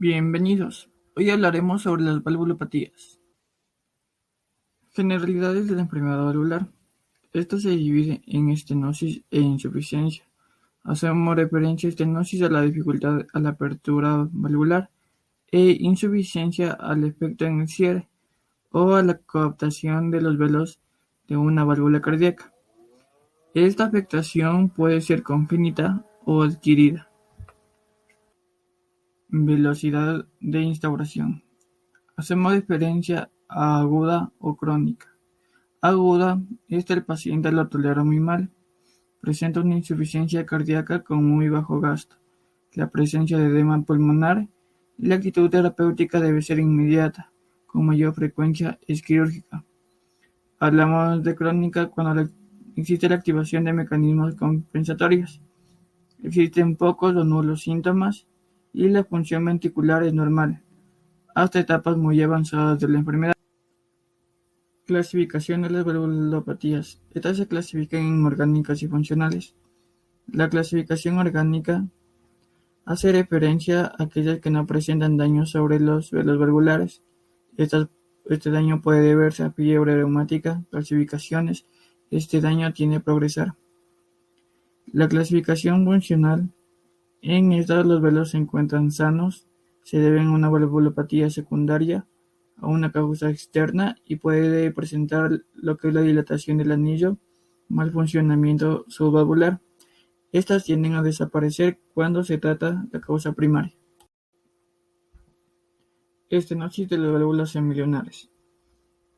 Bienvenidos. Hoy hablaremos sobre las valvulopatías. Generalidades de la enfermedad valvular. Esta se divide en estenosis e insuficiencia. Hacemos referencia a estenosis a la dificultad a la apertura valvular e insuficiencia al efecto en el cierre o a la coaptación de los velos de una válvula cardíaca. Esta afectación puede ser congénita o adquirida. Velocidad de instauración. Hacemos referencia a aguda o crónica. Aguda, el paciente lo tolera muy mal, presenta una insuficiencia cardíaca con muy bajo gasto, la presencia de edema pulmonar y la actitud terapéutica debe ser inmediata, con mayor frecuencia es quirúrgica. Hablamos de crónica cuando existe la activación de mecanismos compensatorios. Existen pocos o nulos síntomas y la función ventricular es normal, hasta etapas muy avanzadas de la enfermedad. Clasificación de las valvulopatías. Estas se clasifican en orgánicas y funcionales. La clasificación orgánica hace referencia a aquellas que no presentan daño sobre los velos valvulares. Este daño puede deberse a fiebre reumática, calcificaciones. Este daño tiende a progresar. La clasificación funcional. En estas los velos se encuentran sanos, se deben a una valvulopatía secundaria a una causa externa y puede presentar lo que es la dilatación del anillo, mal funcionamiento subvalvular. Estas tienden a desaparecer cuando se trata la causa primaria. Estenosis de las válvulas semilunares.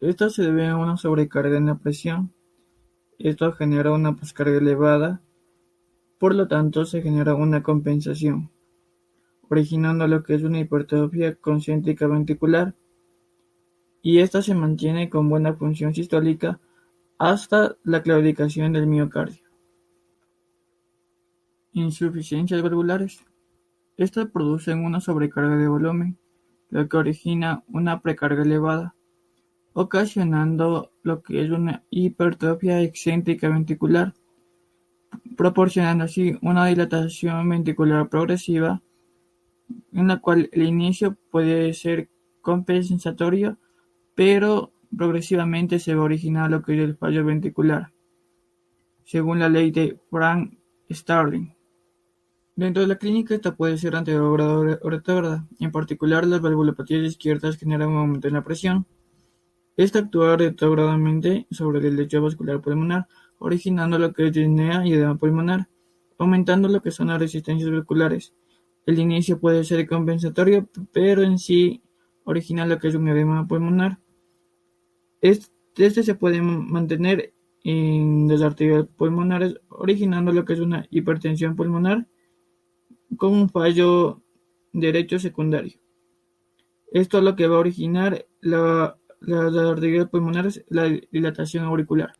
Esto se debe a una sobrecarga en la presión. Esto genera una poscarga elevada, por lo tanto se genera una compensación, originando lo que es una hipertrofia concéntrica ventricular, y esta se mantiene con buena función sistólica hasta la claudicación del miocardio. Insuficiencias valvulares. Estas producen una sobrecarga de volumen, lo que origina una precarga elevada, ocasionando lo que es una hipertrofia excéntrica ventricular, proporcionando así una dilatación ventricular progresiva, en la cual el inicio puede ser compensatorio, pero progresivamente se va a originar lo que es el fallo ventricular, según la ley de Frank-Starling. Dentro de la clínica, esta puede ser anterograda o retrógrada. En particular, las valvulopatías izquierdas generan un aumento en la presión. Esta actúa retrógradamente sobre el lecho vascular pulmonar, originando lo que es disnea y edema pulmonar, aumentando lo que son las resistencias vasculares. El inicio puede ser compensatorio, pero en sí origina lo que es un edema pulmonar. Este se puede mantener en las arterias pulmonares, originando lo que es una hipertensión pulmonar con un fallo derecho secundario. Esto es lo que va a originar las arterias pulmonares, la dilatación auricular.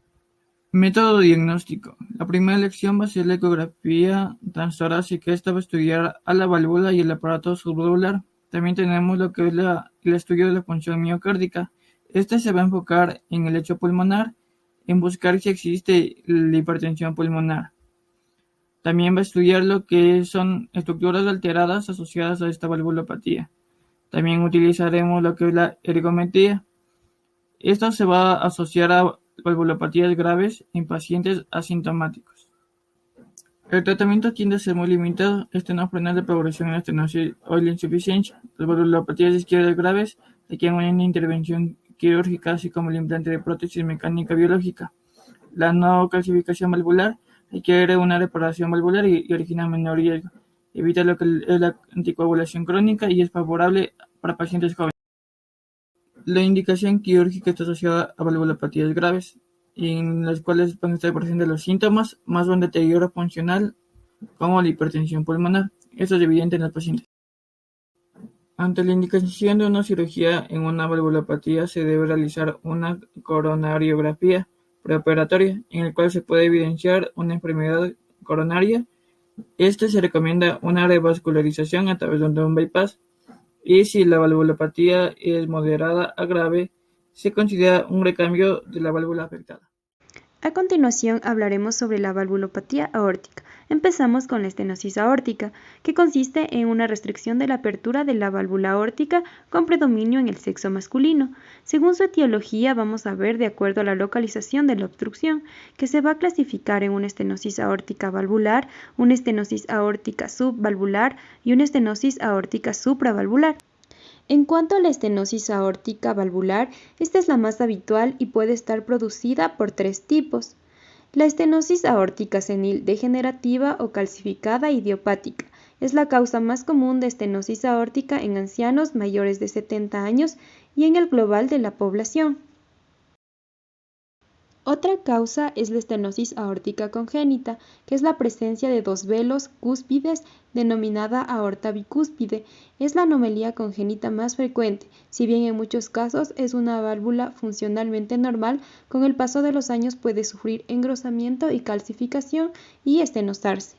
Método diagnóstico. La primera lección va a ser la ecografía transtorácica. Esta va a estudiar a la válvula y el aparato subvalvular. También tenemos lo que es el estudio de la función miocárdica. Este se va a enfocar en el lecho pulmonar, en buscar si existe la hipertensión pulmonar. También va a estudiar lo que son estructuras alteradas asociadas a esta valvulopatía. También utilizaremos lo que es la ergometría. Esto se va a asociar a valvulopatías graves en pacientes asintomáticos. El tratamiento tiende a ser muy limitado, no frena la progresión en la estenosis o la insuficiencia. Las valvulopatías izquierdas graves requieren una intervención quirúrgica, así como el implante de prótesis mecánica biológica. La no calcificación valvular requiere una reparación valvular y origina menor riesgo. Evita lo que es la anticoagulación crónica y es favorable para pacientes jóvenes. La indicación quirúrgica está asociada a valvulopatías graves, en las cuales van a estar presentes los síntomas, más un deterioro funcional como la hipertensión pulmonar. Esto es evidente en los pacientes. Ante la indicación de una cirugía en una valvulopatía se debe realizar una coronariografía preoperatoria, en el cual se puede evidenciar una enfermedad coronaria. Se recomienda una revascularización a través de un bypass, y si la valvulopatía es moderada a grave, se considera un recambio de la válvula afectada. A continuación hablaremos sobre la valvulopatía aórtica. Empezamos con la estenosis aórtica, que consiste en una restricción de la apertura de la válvula aórtica con predominio en el sexo masculino. Según su etiología, vamos a ver de acuerdo a la localización de la obstrucción, que se va a clasificar en una estenosis aórtica valvular, una estenosis aórtica subvalvular y una estenosis aórtica supravalvular. En cuanto a la estenosis aórtica valvular, esta es la más habitual y puede estar producida por 3 tipos. La estenosis aórtica senil degenerativa o calcificada idiopática es la causa más común de estenosis aórtica en ancianos mayores de 70 años y en el global de la población. Otra causa es la estenosis aórtica congénita, que es la presencia de 2 velos cúspides denominada aorta bicúspide. Es la anomalía congénita más frecuente, si bien en muchos casos es una válvula funcionalmente normal, con el paso de los años puede sufrir engrosamiento y calcificación y estenosarse.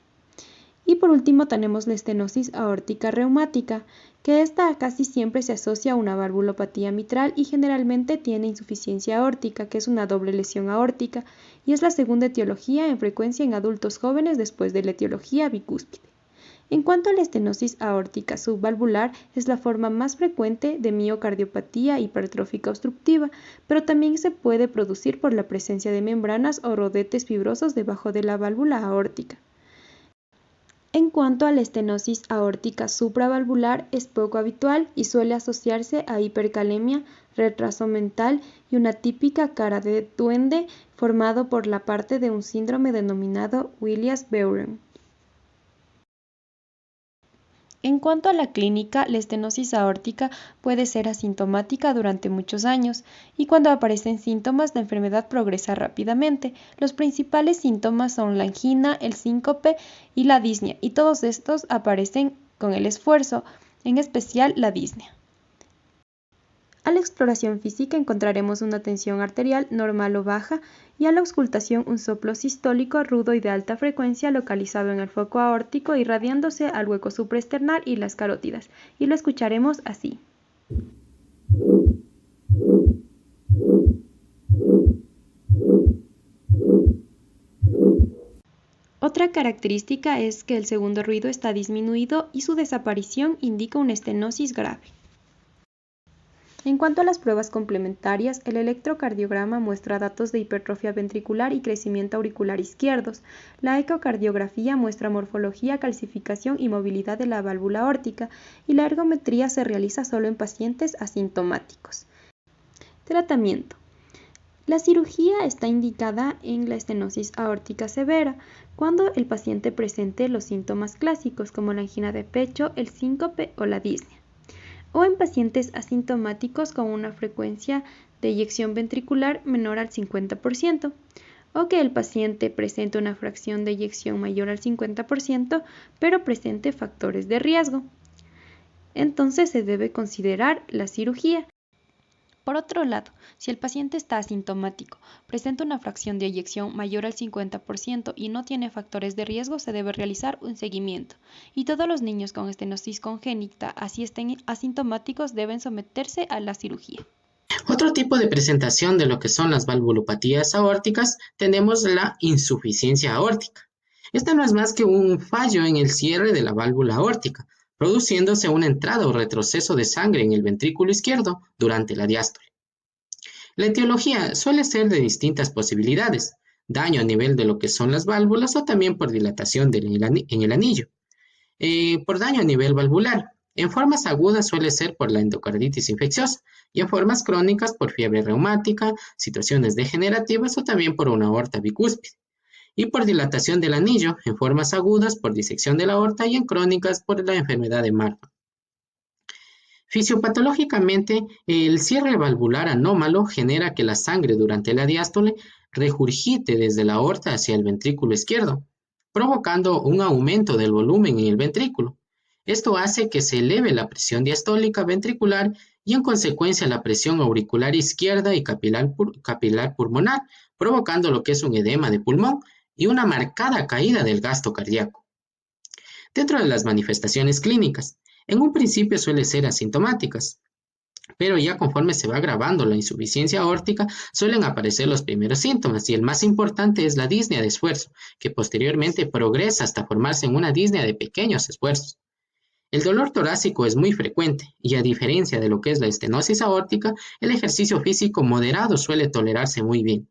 Y por último tenemos la estenosis aórtica reumática, que esta casi siempre se asocia a una valvulopatía mitral y generalmente tiene insuficiencia aórtica, que es una doble lesión aórtica, y es la segunda etiología en frecuencia en adultos jóvenes después de la etiología bicúspide. En cuanto a la estenosis aórtica subvalvular, es la forma más frecuente de miocardiopatía hipertrófica obstructiva, pero también se puede producir por la presencia de membranas o rodetes fibrosos debajo de la válvula aórtica. En cuanto a la estenosis aórtica supravalvular, es poco habitual y suele asociarse a hipercalemia, retraso mental y una típica cara de duende formado por la parte de un síndrome denominado Williams-Beuren. En cuanto a la clínica, la estenosis aórtica puede ser asintomática durante muchos años y cuando aparecen síntomas, la enfermedad progresa rápidamente. Los principales síntomas son la angina, el síncope y la disnea, y todos estos aparecen con el esfuerzo, en especial la disnea. A la exploración física encontraremos una tensión arterial normal o baja y a la auscultación un soplo sistólico rudo y de alta frecuencia localizado en el foco aórtico irradiándose al hueco supraesternal y las carótidas, y lo escucharemos así. Otra característica es que el segundo ruido está disminuido y su desaparición indica una estenosis grave. En cuanto a las pruebas complementarias, el electrocardiograma muestra datos de hipertrofia ventricular y crecimiento auricular izquierdos. La ecocardiografía muestra morfología, calcificación y movilidad de la válvula aórtica, y la ergometría se realiza solo en pacientes asintomáticos. Tratamiento. La cirugía está indicada en la estenosis aórtica severa, cuando el paciente presente los síntomas clásicos como la angina de pecho, el síncope o la disnea, o en pacientes asintomáticos con una frecuencia de eyección ventricular menor al 50%, o que el paciente presente una fracción de eyección mayor al 50%, pero presente factores de riesgo. Entonces se debe considerar la cirugía. Por otro lado, si el paciente está asintomático, presenta una fracción de eyección mayor al 50% y no tiene factores de riesgo, se debe realizar un seguimiento. Y todos los niños con estenosis congénita, así estén asintomáticos, deben someterse a la cirugía. Otro tipo de presentación de lo que son las valvulopatías aórticas, tenemos la insuficiencia aórtica. Esta no es más que un fallo en el cierre de la válvula aórtica, produciéndose una entrada o retroceso de sangre en el ventrículo izquierdo durante la diástole. La etiología suele ser de distintas posibilidades: daño a nivel de lo que son las válvulas o también por dilatación en el anillo. Por daño a nivel valvular. En formas agudas suele ser por la endocarditis infecciosa y en formas crónicas por fiebre reumática, situaciones degenerativas o también por una aorta bicúspide. Y por dilatación del anillo, en formas agudas por disección de la aorta y en crónicas por la enfermedad de Marfan. Fisiopatológicamente, el cierre valvular anómalo genera que la sangre durante la diástole regurgite desde la aorta hacia el ventrículo izquierdo, provocando un aumento del volumen en el ventrículo. Esto hace que se eleve la presión diastólica ventricular y en consecuencia la presión auricular izquierda y capilar pulmonar, provocando lo que es un edema de pulmón y una marcada caída del gasto cardíaco. Dentro de las manifestaciones clínicas, en un principio suelen ser asintomáticas. Pero ya conforme se va agravando la insuficiencia aórtica, suelen aparecer los primeros síntomas y el más importante es la disnea de esfuerzo, que posteriormente progresa hasta formarse en una disnea de pequeños esfuerzos. El dolor torácico es muy frecuente y a diferencia de lo que es la estenosis aórtica, el ejercicio físico moderado suele tolerarse muy bien.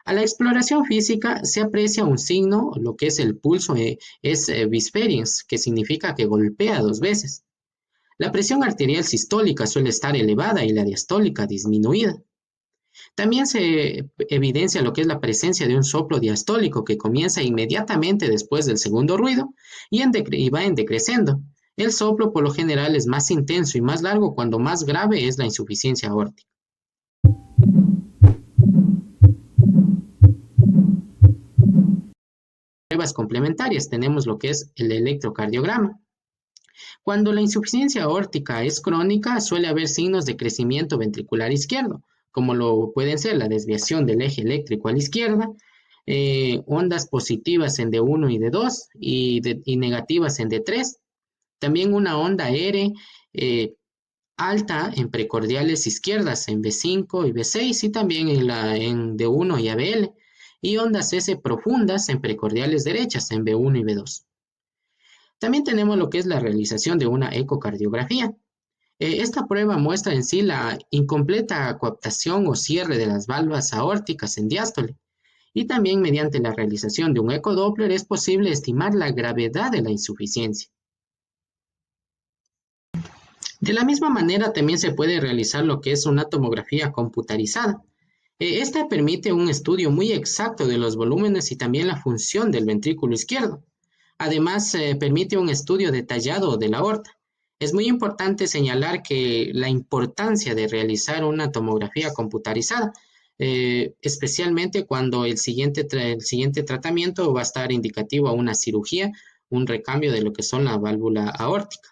A la exploración física se aprecia un signo, lo que es el pulso es Bispheriens, que significa que golpea 2 veces. La presión arterial sistólica suele estar elevada y la diastólica disminuida. También se evidencia lo que es la presencia de un soplo diastólico que comienza inmediatamente después del segundo ruido y va en decreciendo. El soplo por lo general es más intenso y más largo cuando más grave es la insuficiencia aórtica. Pruebas complementarias tenemos lo que es el electrocardiograma. Cuando la insuficiencia aórtica es crónica, suele haber signos de crecimiento ventricular izquierdo, como lo pueden ser la desviación del eje eléctrico a la izquierda, ondas positivas en D1 y D2 y negativas en D3. También una onda R alta en precordiales izquierdas en B5 y B6 y también en D1 y ABL. Y ondas S profundas en precordiales derechas en B1 y B2. También tenemos lo que es la realización de una ecocardiografía. Esta prueba muestra en sí la incompleta coaptación o cierre de las válvulas aórticas en diástole. Y también mediante la realización de un ecodoppler es posible estimar la gravedad de la insuficiencia. De la misma manera también se puede realizar lo que es una tomografía computarizada. Esta permite un estudio muy exacto de los volúmenes y también la función del ventrículo izquierdo. Además, permite un estudio detallado de la aorta. Es muy importante señalar que la importancia de realizar una tomografía computarizada, especialmente cuando el siguiente tratamiento va a estar indicativo a una cirugía, un recambio de lo que son la válvula aórtica.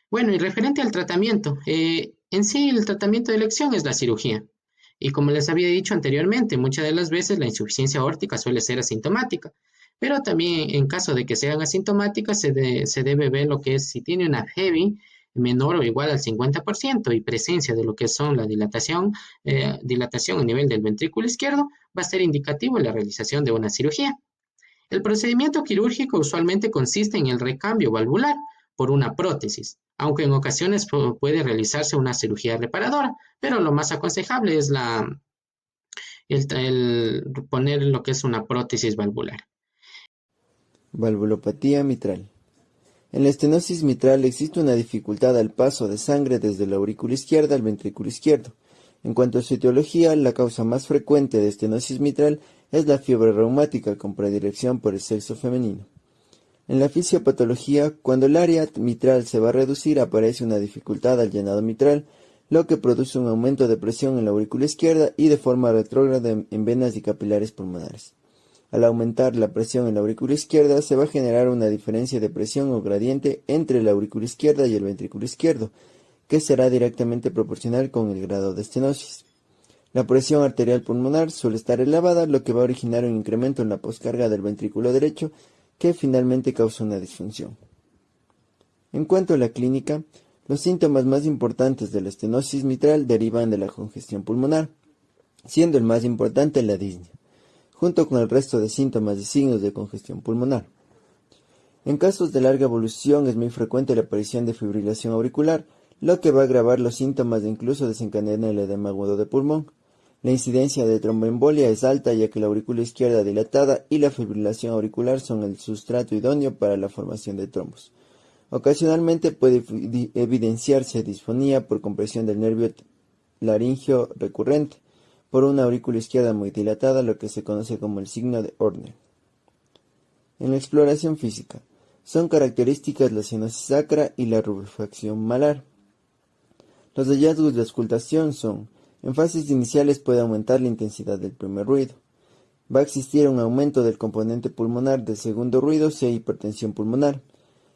Bueno, y referente al tratamiento, en sí el tratamiento de elección es la cirugía. Y como les había dicho anteriormente, muchas de las veces la insuficiencia aórtica suele ser asintomática. Pero también en caso de que sean asintomáticas, se debe ver lo que es si tiene una heavy menor o igual al 50% y presencia de lo que son la dilatación a nivel del ventrículo izquierdo, va a ser indicativo la realización de una cirugía. El procedimiento quirúrgico usualmente consiste en el recambio valvular por una prótesis, aunque en ocasiones puede realizarse una cirugía reparadora, pero lo más aconsejable es el poner lo que es una prótesis valvular. Valvulopatía mitral. En la estenosis mitral existe una dificultad al paso de sangre desde la aurícula izquierda al ventrículo izquierdo. En cuanto a su etiología, la causa más frecuente de estenosis mitral es la fiebre reumática con predilección por el sexo femenino. En la fisiopatología, cuando el área mitral se va a reducir, aparece una dificultad al llenado mitral, lo que produce un aumento de presión en la aurícula izquierda y de forma retrógrada en venas y capilares pulmonares. Al aumentar la presión en la aurícula izquierda, se va a generar una diferencia de presión o gradiente entre la aurícula izquierda y el ventrículo izquierdo, que será directamente proporcional con el grado de estenosis. La presión arterial pulmonar suele estar elevada, lo que va a originar un incremento en la poscarga del ventrículo derecho, que finalmente causa una disfunción. En cuanto a la clínica, los síntomas más importantes de la estenosis mitral derivan de la congestión pulmonar, siendo el más importante la disnea, junto con el resto de síntomas y signos de congestión pulmonar. En casos de larga evolución es muy frecuente la aparición de fibrilación auricular, lo que va a agravar los síntomas e incluso desencadenar el edema agudo de pulmón. La incidencia de tromboembolia es alta ya que la aurícula izquierda dilatada y la fibrilación auricular son el sustrato idóneo para la formación de trombos. Ocasionalmente puede evidenciarse disfonía por compresión del nervio laringio recurrente por una aurícula izquierda muy dilatada, lo que se conoce como el signo de Horner. En la exploración física, son características la cianosis sacra y la rubefacción malar. Los hallazgos de auscultación son: en fases iniciales puede aumentar la intensidad del primer ruido. Va a existir un aumento del componente pulmonar del segundo ruido si hay hipertensión pulmonar.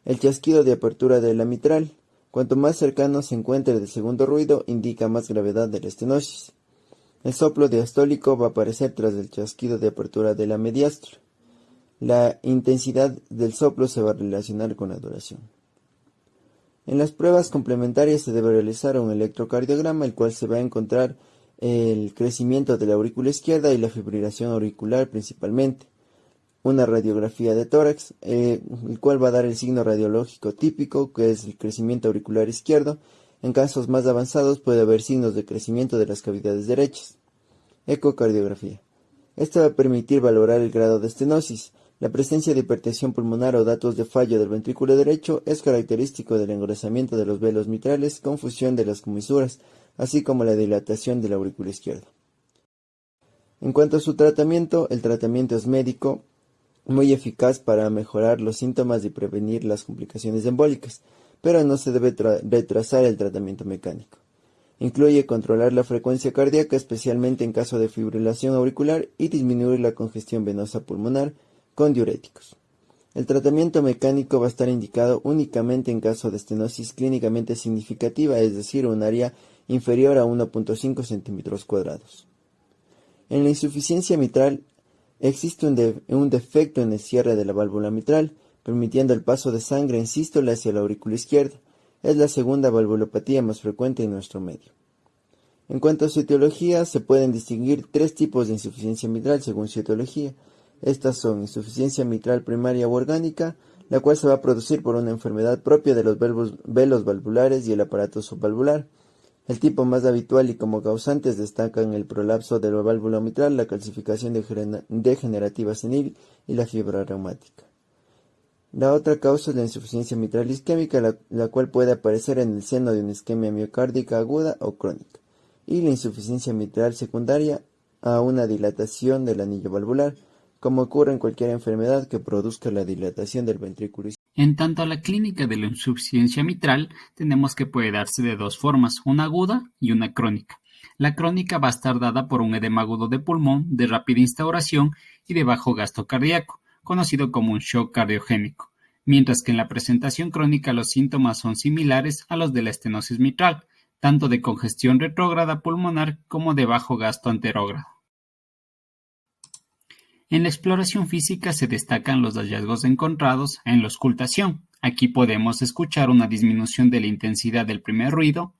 El chasquido de apertura de la mitral. Cuanto más cercano se encuentre del segundo ruido, indica más gravedad de la estenosis. El soplo diastólico va a aparecer tras el chasquido de apertura de la mediastra. La intensidad del soplo se va a relacionar con la duración. En las pruebas complementarias se debe realizar un electrocardiograma, el cual se va a encontrar el crecimiento de la aurícula izquierda y la fibrilación auricular principalmente. Una radiografía de tórax, el cual va a dar el signo radiológico típico, que es el crecimiento auricular izquierdo. En casos más avanzados puede haber signos de crecimiento de las cavidades derechas. Ecocardiografía. Esta va a permitir valorar el grado de estenosis. La presencia de hipertensión pulmonar o datos de fallo del ventrículo derecho es característico del engrosamiento de los velos mitrales con fusión de las comisuras, así como la dilatación de la aurícula izquierda. En cuanto a su tratamiento, el tratamiento es médico, muy eficaz para mejorar los síntomas y prevenir las complicaciones embólicas, pero no se debe retrasar el tratamiento mecánico. Incluye controlar la frecuencia cardíaca, especialmente en caso de fibrilación auricular, y disminuir la congestión venosa pulmonar con diuréticos. El tratamiento mecánico va a estar indicado únicamente en caso de estenosis clínicamente significativa, es decir, un área inferior a 1.5 centímetros cuadrados. En la insuficiencia mitral existe un defecto en el cierre de la válvula mitral, permitiendo el paso de sangre en sístole hacia la aurícula izquierda. Es la segunda valvulopatía más frecuente en nuestro medio. En cuanto a su etiología, se pueden distinguir tres tipos de insuficiencia mitral según su etiología. Estas son insuficiencia mitral primaria o orgánica, la cual se va a producir por una enfermedad propia de los velos valvulares y el aparato subvalvular. El tipo más habitual y como causantes destacan el prolapso de la válvula mitral, la calcificación degenerativa senil y la fibra reumática. La otra causa es la insuficiencia mitral isquémica, la cual puede aparecer en el seno de una isquemia miocárdica aguda o crónica, y la insuficiencia mitral secundaria a una dilatación del anillo valvular, como ocurre en cualquier enfermedad que produzca la dilatación del ventrículo izquierdo. En tanto a la clínica de la insuficiencia mitral, tenemos que puede darse de dos formas, una aguda y una crónica. La crónica va a estar dada por un edema agudo de pulmón de rápida instauración y de bajo gasto cardíaco, conocido como un shock cardiogénico, mientras que en la presentación crónica los síntomas son similares a los de la estenosis mitral, tanto de congestión retrógrada pulmonar como de bajo gasto anterógrado. En la exploración física se destacan los hallazgos encontrados en la auscultación. Aquí podemos escuchar una disminución de la intensidad del primer ruido.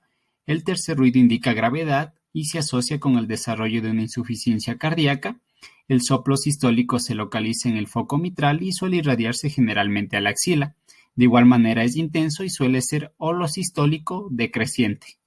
El tercer ruido indica gravedad y se asocia con el desarrollo de una insuficiencia cardíaca. El soplo sistólico se localiza en el foco mitral y suele irradiarse generalmente a la axila. De igual manera es intenso y suele ser holosistólico decreciente.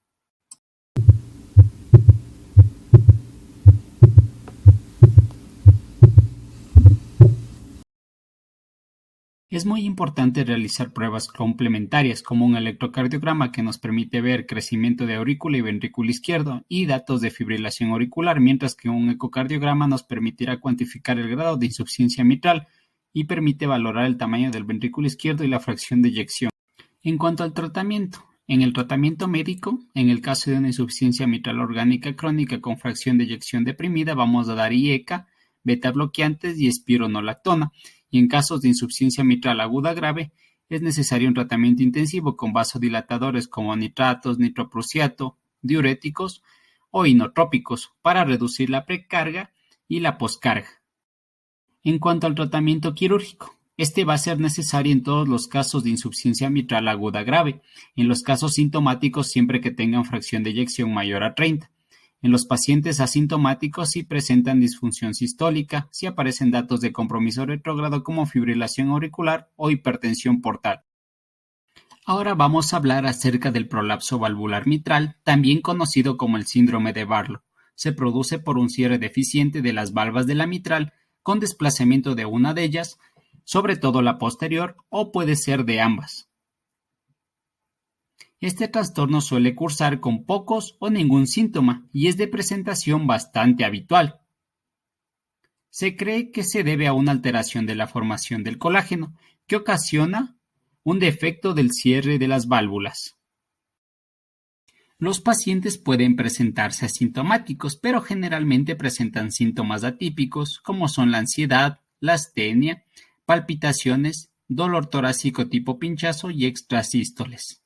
Es muy importante realizar pruebas complementarias como un electrocardiograma que nos permite ver crecimiento de aurícula y ventrículo izquierdo y datos de fibrilación auricular, mientras que un ecocardiograma nos permitirá cuantificar el grado de insuficiencia mitral y permite valorar el tamaño del ventrículo izquierdo y la fracción de eyección. En cuanto al tratamiento, en el tratamiento médico, en el caso de una insuficiencia mitral orgánica crónica con fracción de eyección deprimida, vamos a dar IECA, beta bloqueantes y espironolactona. Y en casos de insuficiencia mitral aguda grave, es necesario un tratamiento intensivo con vasodilatadores como nitratos, nitroprusiato, diuréticos o inotrópicos para reducir la precarga y la poscarga. En cuanto al tratamiento quirúrgico, este va a ser necesario en todos los casos de insuficiencia mitral aguda grave, en los casos sintomáticos siempre que tengan fracción de eyección mayor a 30. En los pacientes asintomáticos si presentan disfunción sistólica, si aparecen datos de compromiso retrógrado como fibrilación auricular o hipertensión portal. Ahora vamos a hablar acerca del prolapso valvular mitral, también conocido como el síndrome de Barlow. Se produce por un cierre deficiente de las valvas de la mitral con desplazamiento de una de ellas, sobre todo la posterior, o puede ser de ambas. Este trastorno suele cursar con pocos o ningún síntoma y es de presentación bastante habitual. Se cree que se debe a una alteración de la formación del colágeno, que ocasiona un defecto del cierre de las válvulas. Los pacientes pueden presentarse asintomáticos, pero generalmente presentan síntomas atípicos como son la ansiedad, la astenia, palpitaciones, dolor torácico tipo pinchazo y extrasístoles.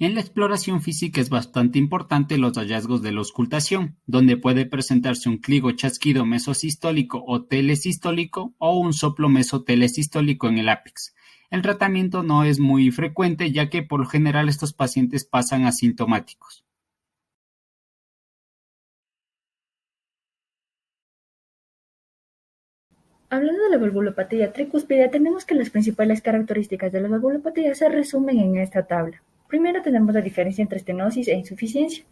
En la exploración física es bastante importante los hallazgos de la auscultación, donde puede presentarse un cligo chasquido mesosistólico o telesistólico o un soplo mesotelesistólico en el ápex. El tratamiento no es muy frecuente, ya que por lo general estos pacientes pasan asintomáticos. Hablando de la valvulopatía tricúspide, tenemos que las principales características de la valvulopatía se resumen en esta tabla. Primero tenemos la diferencia entre estenosis e insuficiencia.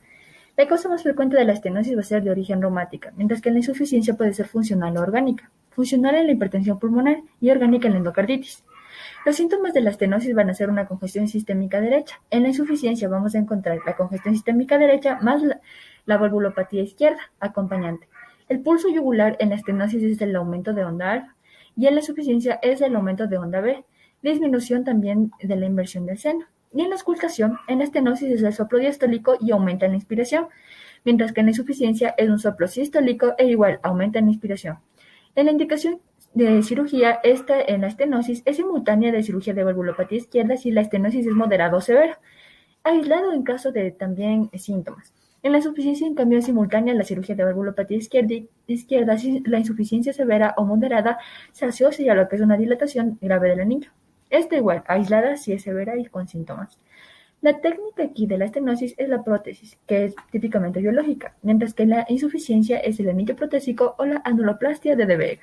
La causa más frecuente de la estenosis va a ser de origen reumática, mientras que la insuficiencia puede ser funcional o orgánica. Funcional en la hipertensión pulmonar y orgánica en la endocarditis. Los síntomas de la estenosis van a ser una congestión sistémica derecha. En la insuficiencia vamos a encontrar la congestión sistémica derecha más la valvulopatía izquierda acompañante. El pulso yugular en la estenosis es el aumento de onda alfa y en la insuficiencia es el aumento de onda B, disminución también de la inversión del seno. Y en la auscultación, en la estenosis es el soplo diastólico y aumenta en la inspiración, mientras que en la insuficiencia es un soplo sistólico e igual aumenta en la inspiración. En la indicación de cirugía, esta en la estenosis es simultánea de cirugía de valvulopatía izquierda si la estenosis es moderada o severa, aislado en caso de también síntomas. En la insuficiencia, en cambio, es simultánea la cirugía de valvulopatía izquierda si la insuficiencia severa o moderada se asocia a lo que es una dilatación grave del anillo. Esta igual, aislada si es severa y con síntomas. La técnica aquí de la estenosis es la prótesis, que es típicamente biológica, mientras que la insuficiencia es el anillo protésico o la anuloplastia de De Vega.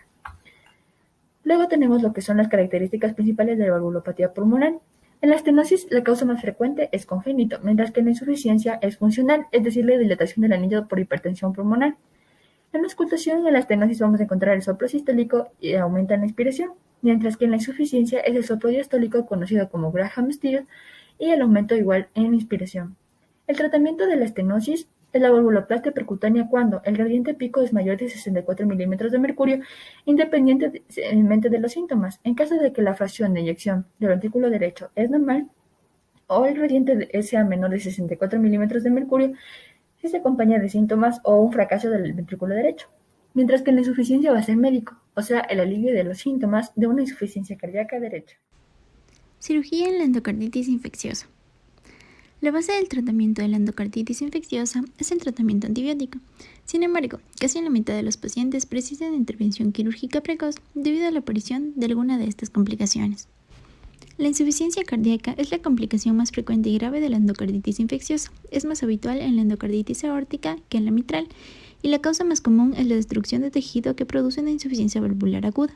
Luego tenemos lo que son las características principales de la valvulopatía pulmonar. En la estenosis, la causa más frecuente es congénito, mientras que en la insuficiencia es funcional, es decir, la dilatación del anillo por hipertensión pulmonar. En la auscultación, en la estenosis vamos a encontrar el soplo sistólico y aumenta la inspiración, mientras que en la insuficiencia es el soplo diastólico conocido como Graham-Still y el aumento igual en inspiración. El tratamiento de la estenosis es la valvuloplastia percutánea cuando el gradiente pico es mayor de 64 milímetros de mercurio, independientemente de los síntomas. En caso de que la fracción de eyección del ventrículo derecho es normal o el gradiente sea menor de 64 milímetros de mercurio, si se acompaña de síntomas o un fracaso del ventrículo derecho. Mientras que la insuficiencia va a ser médico, o sea, el alivio de los síntomas de una insuficiencia cardíaca derecha. Cirugía en la endocarditis infecciosa. La base del tratamiento de la endocarditis infecciosa es el tratamiento antibiótico. Sin embargo, casi la mitad de los pacientes precisan de intervención quirúrgica precoz debido a la aparición de alguna de estas complicaciones. La insuficiencia cardíaca es la complicación más frecuente y grave de la endocarditis infecciosa. Es más habitual en la endocarditis aórtica que en la mitral, y la causa más común es la destrucción de tejido que produce una insuficiencia valvular aguda.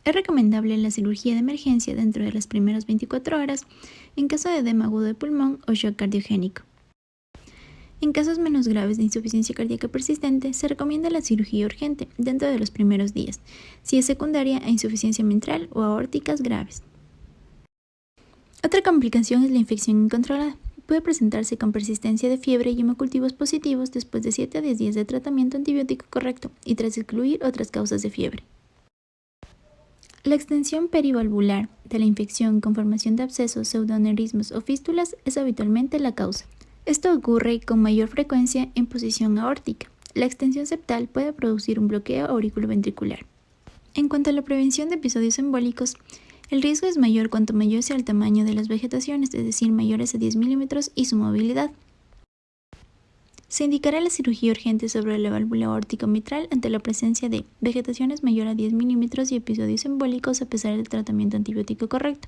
Es recomendable la cirugía de emergencia dentro de las primeras 24 horas en caso de edema agudo de pulmón o shock cardiogénico. En casos menos graves de insuficiencia cardíaca persistente, se recomienda la cirugía urgente dentro de los primeros días, si es secundaria a insuficiencia mitral o aórticas graves. Otra complicación es la infección incontrolada. Puede presentarse con persistencia de fiebre y hemocultivos positivos después de 7 a 10 días de tratamiento antibiótico correcto y tras excluir otras causas de fiebre. La extensión perivalvular de la infección con formación de abscesos, pseudoaneurismas o fístulas es habitualmente la causa. Esto ocurre con mayor frecuencia en posición aórtica. La extensión septal puede producir un bloqueo auriculoventricular. En cuanto a la prevención de episodios embólicos, el riesgo es mayor cuanto mayor sea el tamaño de las vegetaciones, es decir, mayores a 10 milímetros y su movilidad. Se indicará la cirugía urgente sobre la válvula aórtica mitral ante la presencia de vegetaciones mayor a 10 milímetros y episodios embólicos a pesar del tratamiento antibiótico correcto,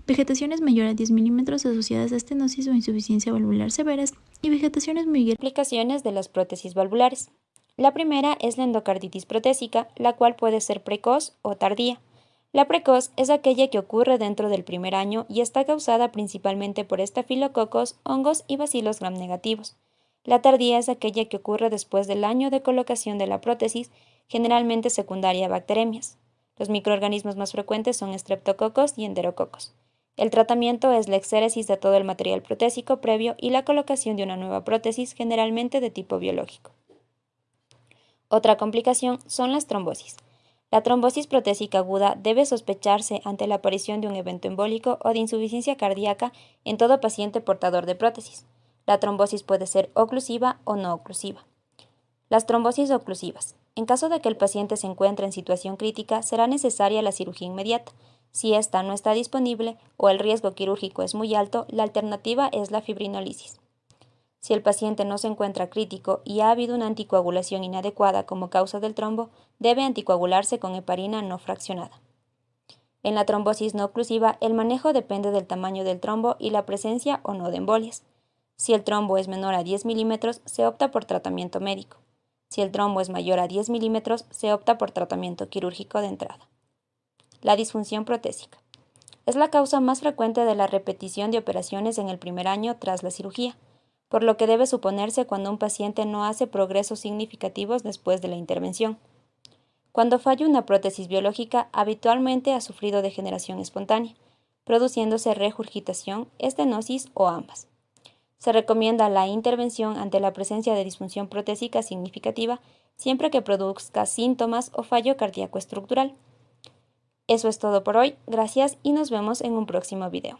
vegetaciones mayor a 10 milímetros asociadas a estenosis o insuficiencia valvular severas y vegetaciones muy graves. Aplicaciones de las prótesis valvulares. La primera es la endocarditis protésica, la cual puede ser precoz o tardía. La precoz es aquella que ocurre dentro del primer año y está causada principalmente por estafilococos, hongos y bacilos gram negativos. La tardía es aquella que ocurre después del año de colocación de la prótesis, generalmente secundaria a bacteremias. Los microorganismos más frecuentes son estreptococos y enterococos. El tratamiento es la exéresis de todo el material protésico previo y la colocación de una nueva prótesis, generalmente de tipo biológico. Otra complicación son las trombosis. La trombosis protésica aguda debe sospecharse ante la aparición de un evento embólico o de insuficiencia cardíaca en todo paciente portador de prótesis. La trombosis puede ser oclusiva o no oclusiva. Las trombosis oclusivas. En caso de que el paciente se encuentre en situación crítica, será necesaria la cirugía inmediata. Si esta no está disponible o el riesgo quirúrgico es muy alto, la alternativa es la fibrinólisis. Si el paciente no se encuentra crítico y ha habido una anticoagulación inadecuada como causa del trombo, debe anticoagularse con heparina no fraccionada. En la trombosis no oclusiva, el manejo depende del tamaño del trombo y la presencia o no de embolias. Si el trombo es menor a 10 milímetros, se opta por tratamiento médico. Si el trombo es mayor a 10 milímetros, se opta por tratamiento quirúrgico de entrada. La disfunción protésica. Es la causa más frecuente de la repetición de operaciones en el primer año tras la cirugía, por lo que debe suponerse cuando un paciente no hace progresos significativos después de la intervención. Cuando falla una prótesis biológica, habitualmente ha sufrido degeneración espontánea, produciéndose regurgitación, estenosis o ambas. Se recomienda la intervención ante la presencia de disfunción protésica significativa siempre que produzca síntomas o fallo cardíaco estructural. Eso es todo por hoy, gracias y nos vemos en un próximo video.